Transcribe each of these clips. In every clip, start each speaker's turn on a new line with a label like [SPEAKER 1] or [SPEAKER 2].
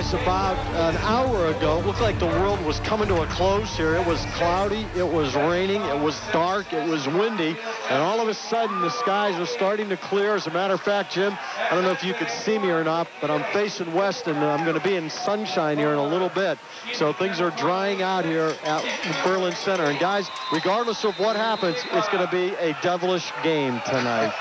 [SPEAKER 1] guys, about an hour ago, it looked like the world was coming to a close here. It was cloudy, it was raining, it was dark, it was windy, and all of a sudden the skies are starting to clear. As a matter of fact, Jim, I don't know if you could see me or not, but I'm facing west, and I'm going to be in sunshine here in a little bit. So things are drying out here at Berlin Center. And guys, regardless of what happens, it's going to be a devilish game tonight.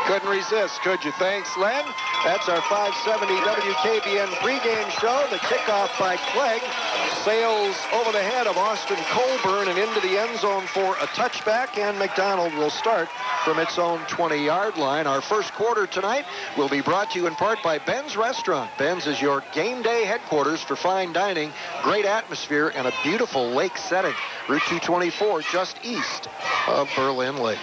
[SPEAKER 2] Couldn't resist, could you? Thanks, Len. That's our 570 WKBN pregame show. The kickoff by Clegg sails over the head of Austin Colburn and into the end zone for a touchback, and McDonald will start from its own 20-yard line. Our first quarter tonight will be brought to you in part by Ben's Restaurant. Ben's is your game day headquarters for fine dining, great atmosphere, and a beautiful lake setting. Route 224 just east of Berlin Lake.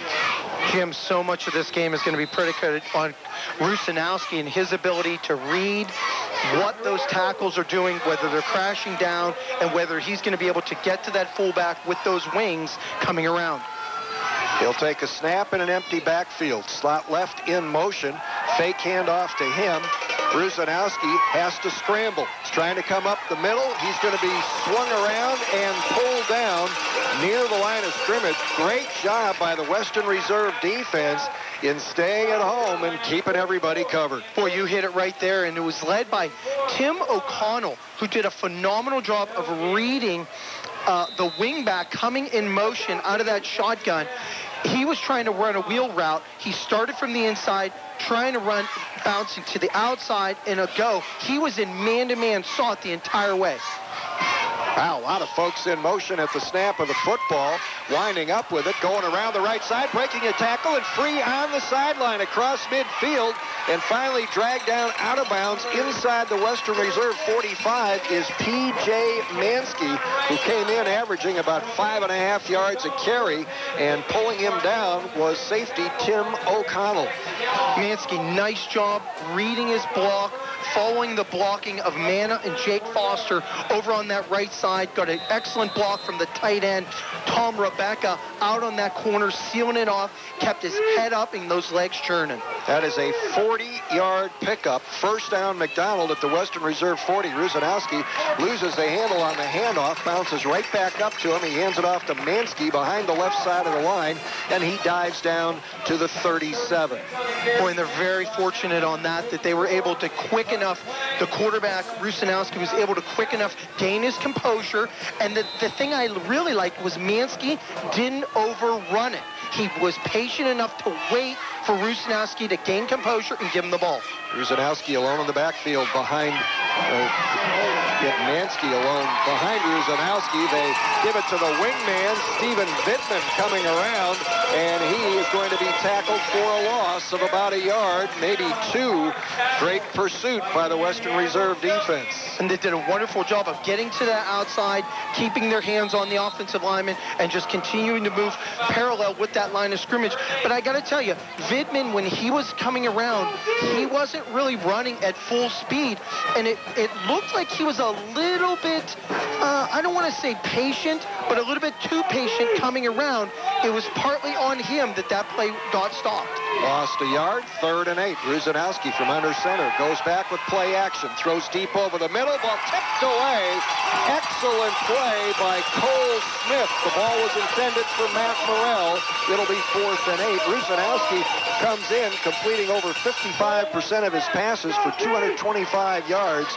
[SPEAKER 3] Jim, so much of this game is going to be predicated on Rusanowski and his ability to read what those tackles are doing, whether they're crashing down, and whether he's going to be able to get to that fullback with those wings coming around.
[SPEAKER 2] He'll take a snap in an empty backfield. Slot left in motion. Fake handoff to him. Rusanowski has to scramble. He's trying to come up the middle. He's going to be swung around and pulled down near the line of scrimmage. Great job by the Western Reserve defense in staying at home and keeping everybody covered.
[SPEAKER 3] Boy, you hit it right there, and it was led by Tim O'Connell, who did a phenomenal job of reading the wingback coming in motion out of that shotgun. He was trying to run a wheel route. He started from the inside, trying to run, bouncing to the outside and a go. He was in man-to-man, saw it the entire way.
[SPEAKER 2] Wow, a lot of folks in motion at the snap of the football, winding up with it, going around the right side, breaking a tackle, and free on the sideline across midfield, and finally dragged down out of bounds inside the Western Reserve 45 is P.J. Mansky, who came in averaging about 5.5 yards a carry, and pulling him down was safety Tim O'Connell.
[SPEAKER 3] Mansky, nice job reading his block, following the blocking of Manna and Jake Foster over on that right side. Got an excellent block from the tight end, Tom Rebecca, out on that corner, sealing it off, kept his head up and those legs churning.
[SPEAKER 2] That is a 40-yard pickup. First down, McDonald at the Western Reserve 40. Rusanowski loses the handle on the handoff, bounces right back up to him. He hands it off to Mansky behind the left side of the line, and he dives down to the 37.
[SPEAKER 3] Boy, and they're very fortunate on that they were able to quick enough. The quarterback, Rusanowski, was able to quick enough gain his composure, and the thing I really liked was Mansky didn't overrun it. He was patient enough to wait for Rusanowski to gain composure and give him the ball.
[SPEAKER 2] Rusanowski alone in the backfield behind, get Mansky alone behind Rusanowski. They give it to the wingman, Stephen Vidman, coming around, and he is going to be tackled for a loss of about a yard, maybe two. Great pursuit by the Western Reserve defense.
[SPEAKER 3] And they did a wonderful job of getting to the outside, keeping their hands on the offensive lineman, and just continuing to move parallel with that line of scrimmage. But I got to tell you, Vidman, when he was coming around, he wasn't really running at full speed, and it looked like he was a little bit, I don't want to say patient, but a little bit too patient coming around. It was partly on him that play got stopped.
[SPEAKER 2] Lost a yard, 3rd and 8. Rusanowski from under center goes back with play action, throws deep over the middle, ball tipped away. Excellent play by Cole Smith. The ball was intended for Matt Morrell. It'll be 4th and 8. Rusanowski comes in, completing over 55% of his passes for 225 yards.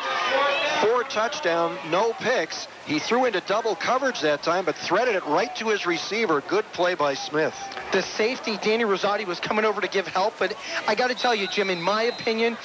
[SPEAKER 2] 4 touchdowns, no picks. He threw into double coverage that time, but threaded it right to his receiver. Good play by Smith.
[SPEAKER 3] The safety, Danny Rosati, was coming over to give help, but I got to tell you, Jim, in my opinion,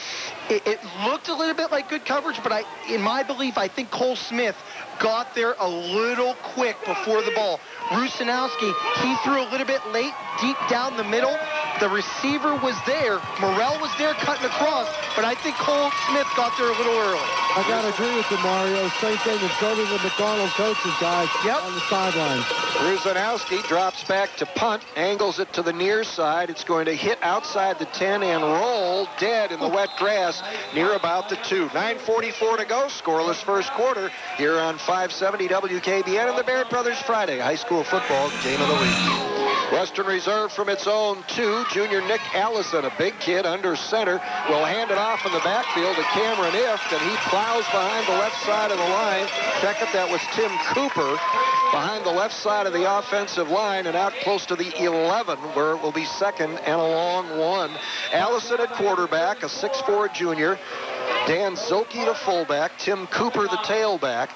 [SPEAKER 3] it looked a little bit like good coverage, but in my belief, I think Cole Smith got there a little quick before the ball. Rusanowski, he threw a little bit late, deep down the middle. The receiver was there. Morrell was there cutting across, but I think Cole Smith got there a little early.
[SPEAKER 1] I got to agree with you, Mario. Same thing as so did the McDonald coaches, guys, on the sidelines.
[SPEAKER 2] Rusanowski drops back to punt, angles it to the near side. It's going to hit outside the 10 and roll dead in the wet grass near about the 2. 9:44 to go, scoreless first quarter here on 570 WKBN and the Barrett Brothers Friday High School Football Game of the Week. Western Reserve from its own 2. Junior Nick Allison, a big kid under center, will hand it off in the backfield to Cameron Ift, and he plows behind the left side of the line. Check it, that was Tim Cooper behind the left side of the offensive line and out close to the 11, where it will be second and a long one. Allison at quarterback, a 6'4 junior. Dan Zilke, the fullback. Tim Cooper, the tailback.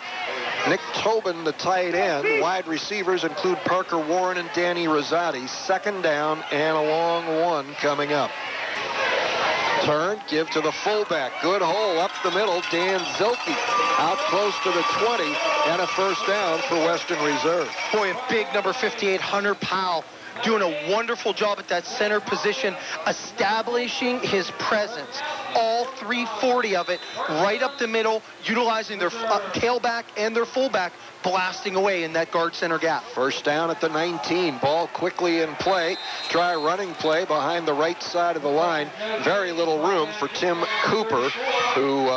[SPEAKER 2] Nick Tobin, the tight end. Wide receivers include Parker Warren and Danny Rosati. Second down and a long one coming up. Turn, give to the fullback. Good hole up the middle. Dan Zilke out close to the 20 and a first down for Western Reserve.
[SPEAKER 3] Boy, a big number 58, Hunter Powell, doing a wonderful job at that center position, establishing his presence. All 340 of it right up the middle, utilizing their tailback and their fullback, blasting away in that guard center gap.
[SPEAKER 2] First down at the 19. Ball quickly in play. Try a running play behind the right side of the line. Very little room for Tim Cooper, who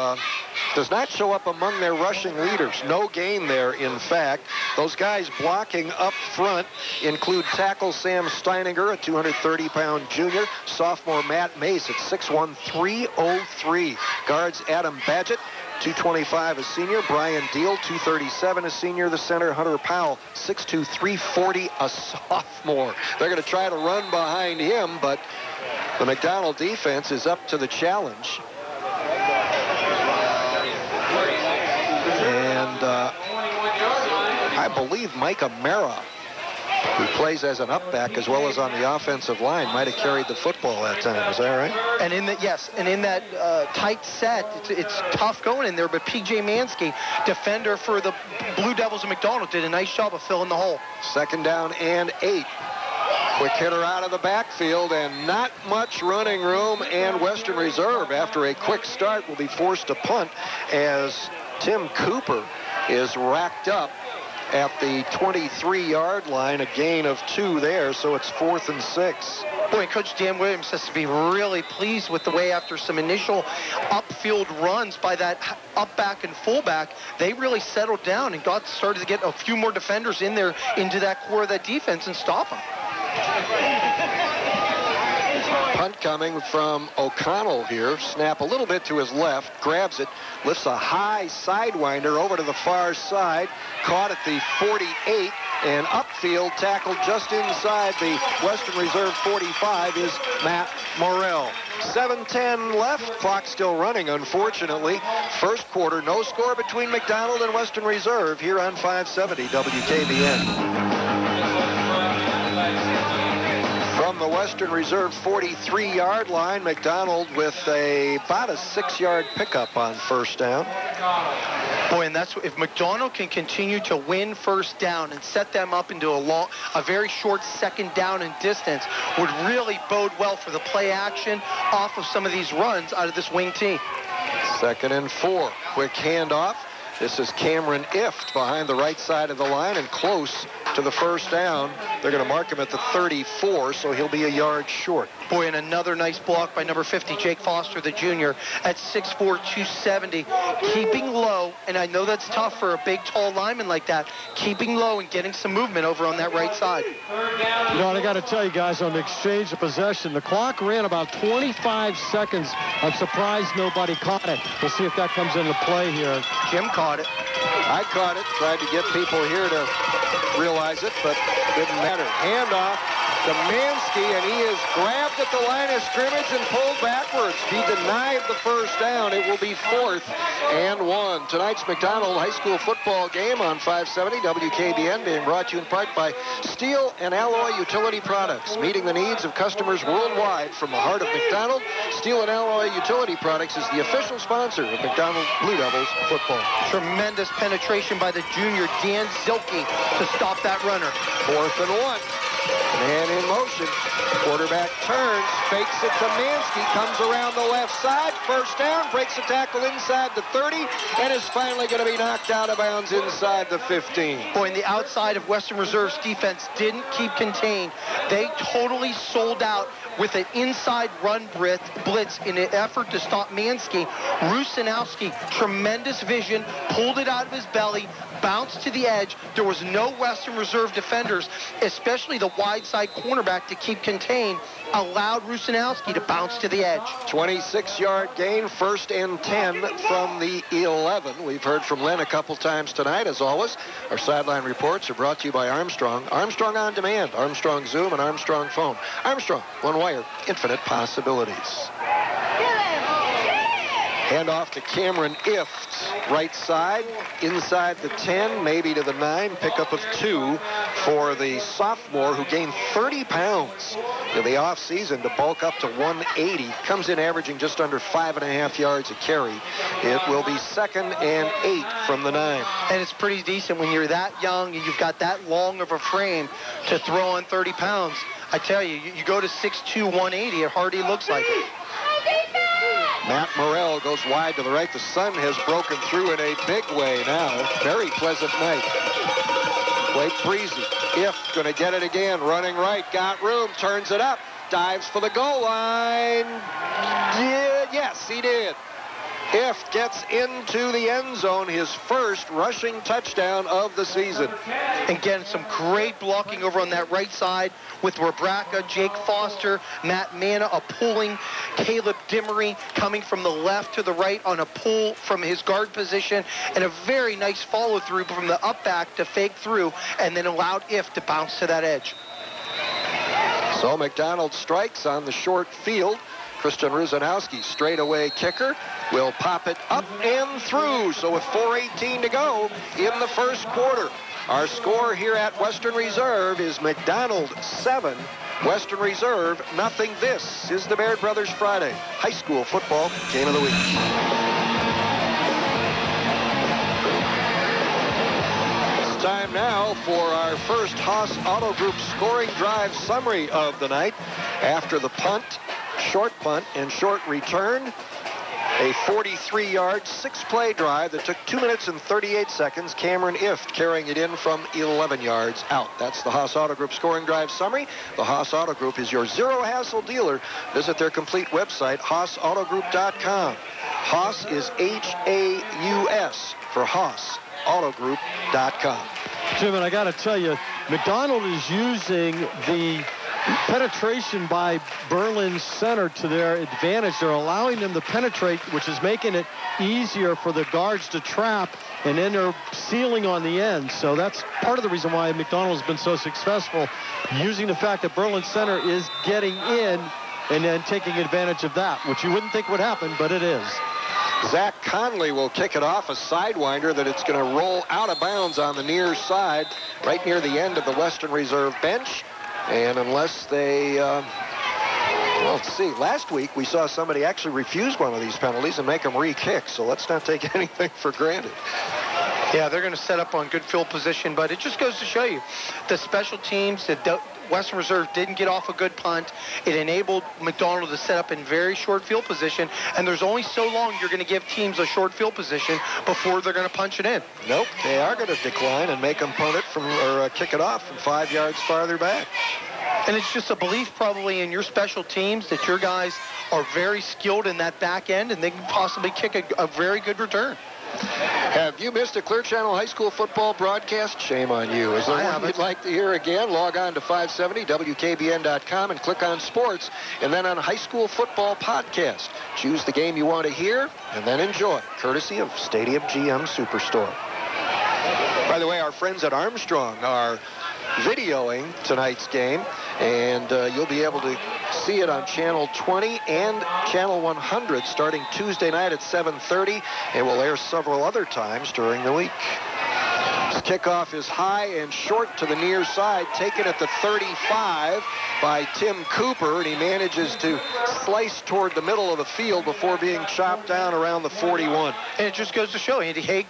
[SPEAKER 2] does not show up among their rushing leaders. No gain there, in fact. Those guys blocking up front include tackle Sam Steininger, a 230-pound junior. Sophomore Matt Mace at 6'1", 303. Guards Adam Badgett, 225, a senior. Brian Deal, 237, a senior. The center, Hunter Powell, 6'2", 340, a sophomore. They're going to try to run behind him, but the McDonald defense is up to the challenge. And I believe Micah Mara, who plays as an up-back as well as on the offensive line, might have carried the football that time. Is that right?
[SPEAKER 3] And in that tight set, it's tough going in there, but P.J. Mansky, defender for the Blue Devils of McDonald, did a nice job of filling the hole.
[SPEAKER 2] Second down and 8. Quick hitter out of the backfield and not much running room, and Western Reserve, after a quick start, will be forced to punt as Tim Cooper is racked up at the 23-yard line, a gain of 2 there, so it's 4th and 6.
[SPEAKER 3] Boy, Coach Dan Williams has to be really pleased with the way, after some initial upfield runs by that up back and fullback, they really settled down and started to get a few more defenders in there into that core of that defense and stop them.
[SPEAKER 2] Punt coming from O'Connell here. Snap a little bit to his left, grabs it, lifts a high sidewinder over to the far side, caught at the 48, and upfield tackled just inside the Western Reserve 45 is Matt Morrell. 7:10 left, clock still running, unfortunately. First quarter, no score between McDonald and Western Reserve here on 570 WKBN. From the Western Reserve 43-yard line, McDonald with about a 6-yard pickup on first down.
[SPEAKER 3] Boy, and that's if McDonald can continue to win first down and set them up into a very short second down and distance, would really bode well for the play action off of some of these runs out of this wing team.
[SPEAKER 2] 2nd and 4. Quick handoff. This is Cameron Ift behind the right side of the line and close to the first down. They're going to mark him at the 34, so he'll be a yard short.
[SPEAKER 3] Boy, and another nice block by number 50, Jake Foster, the junior, at 6'4", 270, keeping low, and I know that's tough for a big, tall lineman like that, keeping low and getting some movement over on that right side.
[SPEAKER 1] You know, and I got to tell you guys, on the exchange of possession, the clock ran about 25 seconds. I'm surprised nobody caught it. We'll see if that comes into play here.
[SPEAKER 3] Jim caught it.
[SPEAKER 2] I caught it, tried to get people here to realize it, but didn't matter. Handoff to Mansky, and he is grabbed at the line of scrimmage and pulled backwards. He denied the first down. It will be 4th and 1. Tonight's McDonald High School football game on 570 WKBN, being brought to you in part by Steel and Alloy Utility Products, meeting the needs of customers worldwide. From the heart of McDonald, Steel and Alloy Utility Products is the official sponsor of McDonald Blue Devils football.
[SPEAKER 3] Tremendous penetration by the junior Dan Zilke to stop that runner.
[SPEAKER 2] 4th and 1. Man in motion. Quarterback turns, fakes it to Mansky, comes around the left side. First down, breaks a tackle inside the 30, and is finally going to be knocked out of bounds inside the 15.
[SPEAKER 3] Boy, and the outside of Western Reserve's defense didn't keep contained. They totally sold out with an inside run blitz in an effort to stop Mansky. Rusanowski, tremendous vision, pulled it out of his belly, bounced to the edge. There was no Western Reserve defenders, especially the wide side cornerback to keep contained, allowed Rusanowski to bounce to the edge.
[SPEAKER 2] 26-yard gain, 1st and 10 from the 11. We've heard from Len a couple times tonight. As always, our sideline reports are brought to you by Armstrong. Armstrong On Demand, Armstrong Zoom, and Armstrong Phone. Armstrong, one wire, infinite possibilities. Hand off to Cameron Ift, right side, inside the 10, maybe to the 9, pickup of 2 for the sophomore who gained 30 pounds in the offseason to bulk up to 180. Comes in averaging just under 5.5 yards a carry. It will be 2nd and 8 from the 9.
[SPEAKER 3] And it's pretty decent when you're that young and you've got that long of a frame to throw on 30 pounds. I tell you, you go to 6'2", 180, it hardly looks like it.
[SPEAKER 2] Matt Morrell goes wide to the right. The sun has broken through in a big way now. Very pleasant night. Quite breezy. Ift going to get it again. Running right. Got room. Turns it up. Dives for the goal line. Yes, he did. Ift gets into the end zone, his first rushing touchdown of the season.
[SPEAKER 3] Again, some great blocking over on that right side with Rebraca, Jake Foster, Matt Manna, a pulling, Caleb Dimery coming from the left to the right on a pull from his guard position, and a very nice follow-through from the up back to fake through, and then allowed Ift to bounce to that edge.
[SPEAKER 2] So McDonald strikes on the short field. Christian Rusanowski, straightaway kicker, will pop it up and through. So with 4:18 to go in the first quarter, our score here at Western Reserve is McDonald 7, Western Reserve nothing. This is the Baird Brothers Friday High School Football Game of the Week. Time now for our first Haas Auto Group scoring drive summary of the night. After the punt, short punt, and short return, a 43-yard, 6-play drive that took 2 minutes and 38 seconds. Cameron Ift carrying it in from 11 yards out. That's the Haas Auto Group scoring drive summary. The Haas Auto Group is your zero-hassle dealer. Visit their complete website, HaasAutogroup.com. Haas is H-A-U-S for HaasAutogroup.com.
[SPEAKER 1] Jim, and I got to tell you, McDonald is using the penetration by Berlin's center to their advantage. They're allowing them to penetrate, which is making it easier for the guards to trap, and then they're sealing on the end. So that's part of the reason why McDonald's been so successful, using the fact that Berlin's center is getting in and then taking advantage of that, which you wouldn't think would happen, but it is.
[SPEAKER 2] Zach Conley will kick it off, a sidewinder that it's going to roll out of bounds on the near side, right near the end of the Western Reserve bench. And unless they, well, let's see, last week we saw somebody actually refuse one of these penalties and make them re-kick, so let's not take anything for granted.
[SPEAKER 3] Yeah, they're going to set up on good field position, but it just goes to show you the special teams, that Western Reserve didn't get off a good punt. It enabled McDonald to set up in very short field position, and there's only so long you're going to give teams a short field position before they're going to punch it in.
[SPEAKER 2] Nope, they are going to decline and make them punt it from, or kick it off from 5 yards farther back.
[SPEAKER 3] And it's just a belief probably in your special teams that your guys are very skilled in that back end, and they can possibly kick a very good return.
[SPEAKER 2] Have you missed a Clear Channel High School football broadcast? Shame on you. Is there one you'd like to hear again? Log on to 570WKBN.com and click on Sports, and then on High School Football Podcast. Choose the game you want to hear, and then enjoy, courtesy of Stadium GM Superstore. By the way, our friends at Armstrong are videoing tonight's game, and you'll be able to see it on Channel 20 and Channel 100 starting Tuesday night at 7:30, and will air several other times during the week. This kickoff is high and short to the near side, taken at the 35 by Tim Cooper, and he manages to slice toward the middle of the field before being chopped down around the 41.
[SPEAKER 3] And it just goes to show Andy Haig,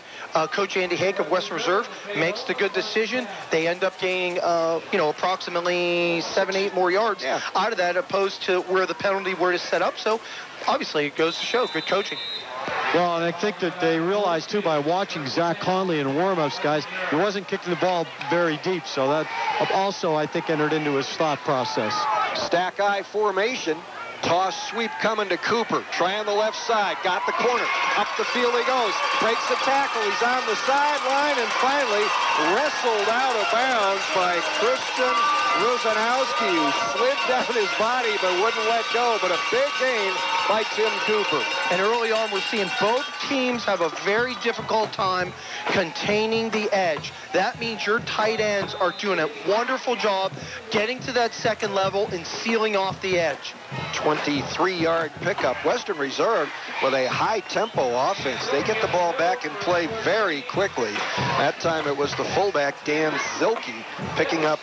[SPEAKER 3] Coach Andy Haig of Western Reserve makes the good decision. They end up gaining, approximately 7-8 more yards out of that, opposed to where the penalty were to set up. So obviously it goes to show good coaching.
[SPEAKER 1] Well, and I think that they realized, too, by watching Zach Conley in warm-ups, guys, he wasn't kicking the ball very deep. So that also, I think, entered into his thought process.
[SPEAKER 2] Stack eye formation. Toss sweep coming to Cooper. Try on the left side. Got the corner. Up the field he goes. Breaks the tackle. He's on the sideline and finally wrestled out of bounds by Christian Rosanowski slid down his body but wouldn't let go, but a big gain by Tim Cooper.
[SPEAKER 3] And early on, we're seeing both teams have a very difficult time containing the edge. That means your tight ends are doing a wonderful job getting to that second level and sealing off the edge.
[SPEAKER 2] 23-yard pickup. Western Reserve with a high-tempo offense. They get the ball back and play very quickly. That time it was the fullback, Dan Zilke, picking up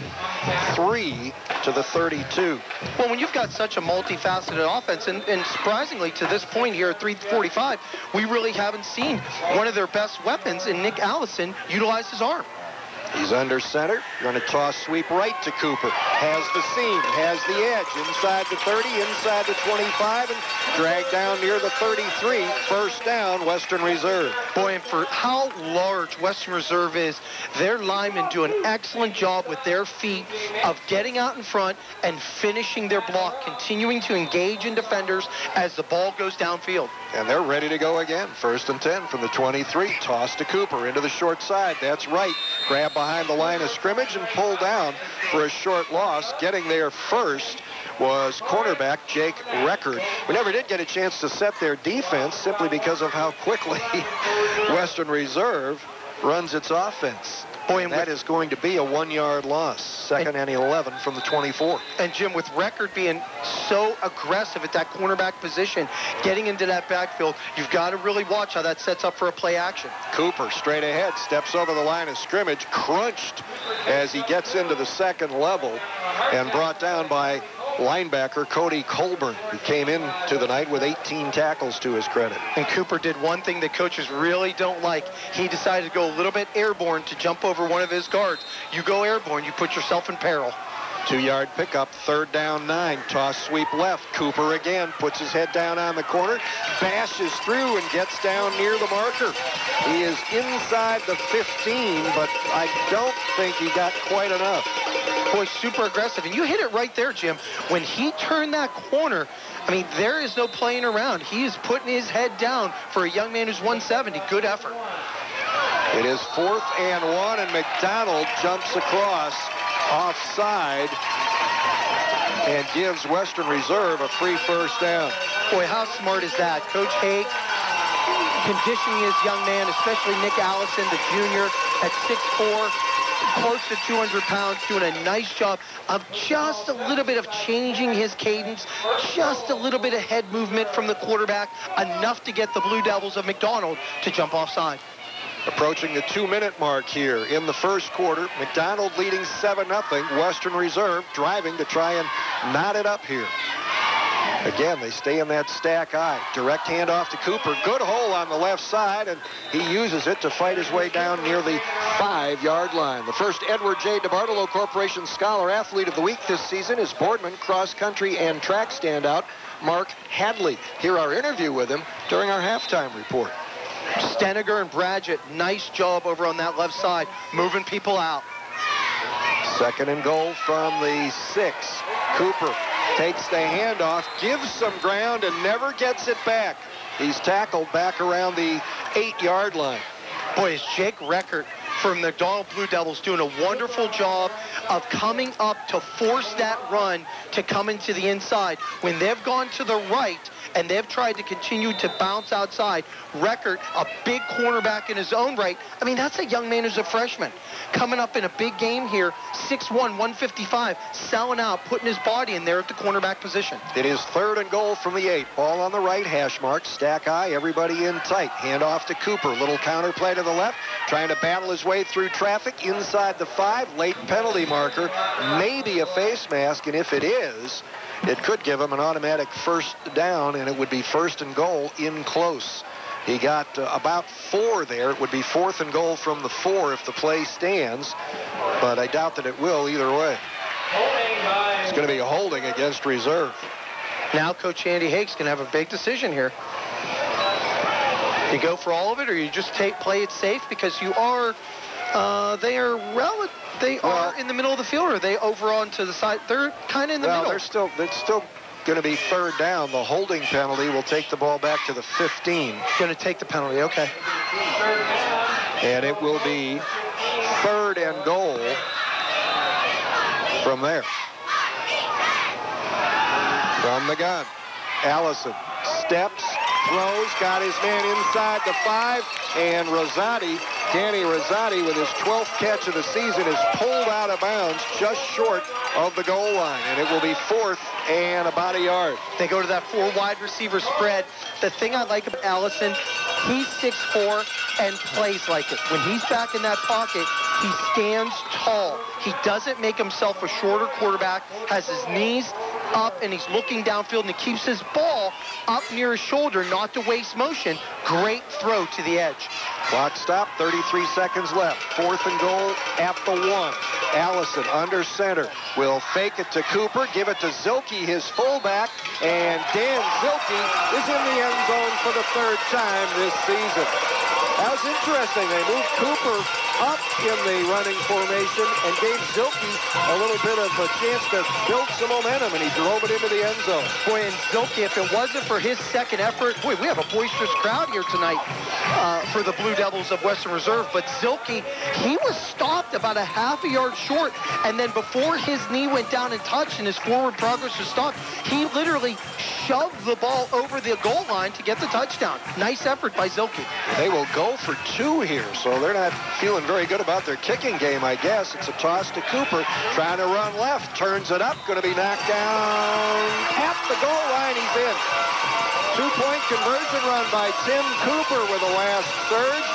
[SPEAKER 2] 3 to the 32.
[SPEAKER 3] Well, when you've got such a multifaceted offense, and surprisingly to this point here at 3:45, we really haven't seen one of their best weapons in Nick Allison utilize his arm.
[SPEAKER 2] He's under center. Going to toss sweep right to Cooper. Has the seam, has the edge. Inside the 30, inside the 25, and dragged down near the 33. First down, Western Reserve.
[SPEAKER 3] Boy, and for how large Western Reserve is, their linemen do an excellent job with their feet of getting out in front and finishing their block, continuing to engage in defenders as the ball goes downfield.
[SPEAKER 2] And they're ready to go again. First and 10 from the 23. Toss to Cooper into the short side. That's right. Grab behind the line of scrimmage and pull down for a short loss. Getting there first was cornerback Jake Record. We never did get a chance to set their defense simply because of how quickly Western Reserve runs its offense. Boy, and that is going to be a 1-yard loss. Second and 11 from the 24.
[SPEAKER 3] And Jim, with Record being so aggressive at that cornerback position, getting into that backfield, you've got to really watch how that sets up for a play action.
[SPEAKER 2] Cooper straight ahead, steps over the line of scrimmage, crunched as he gets into the second level and brought down by linebacker Cody Colburn, who came into the night with 18 tackles to his credit.
[SPEAKER 3] And Cooper did one thing that coaches really don't like. He decided to go a little bit airborne to jump over one of his guards. You go airborne, you put yourself in peril.
[SPEAKER 2] 2-yard pickup, third down 9. Toss sweep left. Cooper again puts his head down on the corner, bashes through and gets down near the marker. He is inside the 15, but I don't think he got quite enough.
[SPEAKER 3] Boy, super aggressive. And you hit it right there, Jim. When he turned that corner, I mean, there is no playing around. He is putting his head down for a young man who's 170. Good effort.
[SPEAKER 2] It is 4th and 1, and McDonald jumps across offside and gives Western Reserve a free first down.
[SPEAKER 3] Boy, how smart is that? Coach Haig conditioning his young man, especially Nick Allison, the junior, at 6'4", close to 200 pounds, doing a nice job of just a little bit of changing his cadence, just a little bit of head movement from the quarterback, enough to get the Blue Devils of McDonald to jump offside.
[SPEAKER 2] Approaching the 2-minute mark here in the first quarter. McDonald leading 7-0. Western Reserve driving to try and knot it up here. Again, they stay in that stack I. Direct handoff to Cooper. Good hole on the left side, and he uses it to fight his way down near the 5-yard line. The first Edward J. DeBartolo Corporation Scholar Athlete of the Week this season is Boardman cross country and track standout Mark Hadley. Hear our interview with him during our halftime report.
[SPEAKER 3] Steniger and Bradgett, nice job over on that left side, moving people out.
[SPEAKER 2] Second and goal from the 6. Cooper takes the handoff, gives some ground, and never gets it back. He's tackled back around the 8-yard line.
[SPEAKER 3] Boy, is Jake Record from the McDonald Blue Devils doing a wonderful job of coming up to force that run to come into the inside. When they've gone to the right and they've tried to continue to bounce outside, Record, a big cornerback in his own right. I mean, that's a young man who's a freshman. Coming up in a big game here, 6'1", 155, selling out, putting his body in there at the cornerback position.
[SPEAKER 2] It is third and goal from the 8. Ball on the right, hash mark, stack I, everybody in tight. Handoff to Cooper, little counter play to the left, trying to battle his way through traffic inside the 5, late penalty marker, maybe a face mask, and if it is, it could give him an automatic first down, and it would be first and goal in close. He got about 4 there. It would be 4th and goal from the 4 if the play stands, but I doubt that it will either way. It's going to be a holding against Reserve.
[SPEAKER 3] Now Coach Andy Haig's going to have a big decision here. You go for all of it, or you just play it safe because you are, they are in the middle of the field, or are they over onto the side? They're kind of in the middle.
[SPEAKER 2] It's still going to be third down. The holding penalty will take the ball back to the 15.
[SPEAKER 3] Going to take the penalty, okay.
[SPEAKER 2] And it will be third and goal from there. From the gun, Allison steps, throws, got his man inside the 5, and Danny Rosati, with his 12th catch of the season, is pulled out of bounds just short of the goal line, and it will be 4th and about a yard.
[SPEAKER 3] They go to that 4 wide receiver spread. The thing I like about Allison, he's 6'4" and plays like it. When he's back in that pocket, he stands tall. He doesn't make himself a shorter quarterback, has his knees up, and he's looking downfield, and he keeps his ball up near his shoulder, not to waste motion. Great throw to the edge.
[SPEAKER 2] Clock stop, 33 seconds left. 4th and goal at the 1. Allison under center will fake it to Cooper, give it to Zilke, his fullback, and Dan Zilke is in the end zone for the 3rd time this season. That was interesting. They moved Cooper up in the running formation and gave Zilke a little bit of a chance to build some momentum, and he drove it into the end zone.
[SPEAKER 3] Boy, and Zilke, if it wasn't for his second effort, boy, we have a boisterous crowd here tonight for the Blue Devils of Western Reserve. But Zilke, he was stopped about a half a yard short, and then before his knee went down and touched and his forward progress was stopped, he literally shoved the ball over the goal line to get the touchdown. Nice effort by Zilke.
[SPEAKER 2] They will go for 2 here, so they're not feeling very good about their kicking game, I guess. It's a toss to Cooper, trying to run left, turns it up, going to be knocked down at the goal line. He's in. 2-point conversion run by Tim Cooper with the last surge,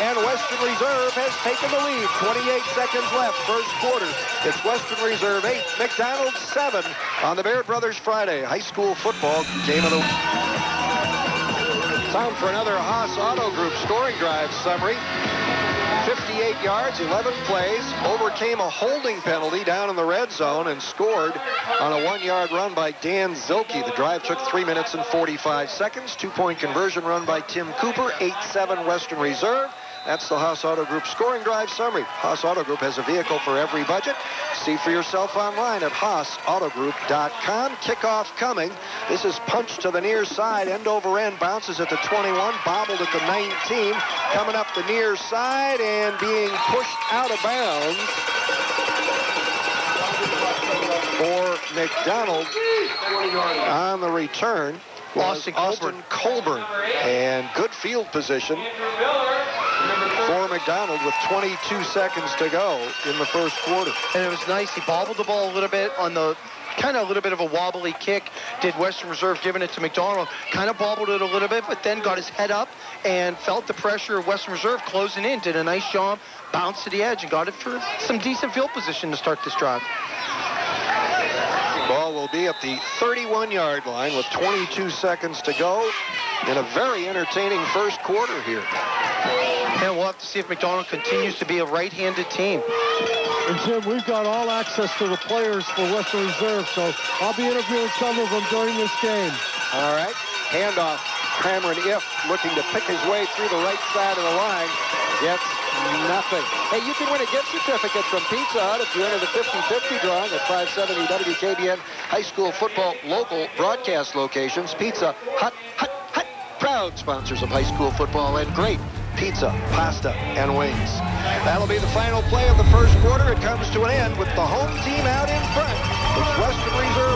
[SPEAKER 2] and Western Reserve has taken the lead. 28 seconds left, first quarter. It's Western Reserve 8, McDonald 7 on the Baird Brothers Friday high school football game of the week. Time for another Haas Auto Group scoring drive summary. 58 yards, 11 plays, overcame a holding penalty down in the red zone and scored on a 1-yard run by Dan Zilke. The drive took 3 minutes and 45 seconds. 2-point conversion run by Tim Cooper, 8-7 Western Reserve. That's the Haas Auto Group scoring drive summary. Haas Auto Group has a vehicle for every budget. See for yourself online at HaasAutoGroup.com. Kickoff coming. This is punched to the near side, end over end, bounces at the 21, bobbled at the 19, coming up the near side and being pushed out of bounds for McDonald on the return. Austin Colburn, and good field position for McDonald with 22 seconds to go in the first quarter.
[SPEAKER 3] And it was nice. He bobbled the ball a little bit on the kind of a little bit of a wobbly kick. Did Western Reserve giving it to McDonald. Kind of bobbled it a little bit, but then got his head up and felt the pressure of Western Reserve closing in. Did a nice job, bounced to the edge, and got it for some decent field position to start this drive.
[SPEAKER 2] Ball will be at the 31-yard line with 22 seconds to go in a very entertaining first quarter here.
[SPEAKER 3] Yeah, we'll have to see if McDonald continues to be a right-handed team.
[SPEAKER 1] And Jim, we've got all access to the players for Western Reserve, so I'll be interviewing some of them during this game.
[SPEAKER 2] All right, handoff. Cameron If looking to pick his way through the right side of the line. Gets nothing. Hey, you can win a gift certificate from Pizza Hut if you enter the 50-50 drawing at 570 WKBN High School Football local broadcast locations. Pizza Hut, proud sponsors of high school football and great pizza, pasta, and wings. That'll be the final play of the first quarter. It comes to an end with the home team out in front. It's Western Reserve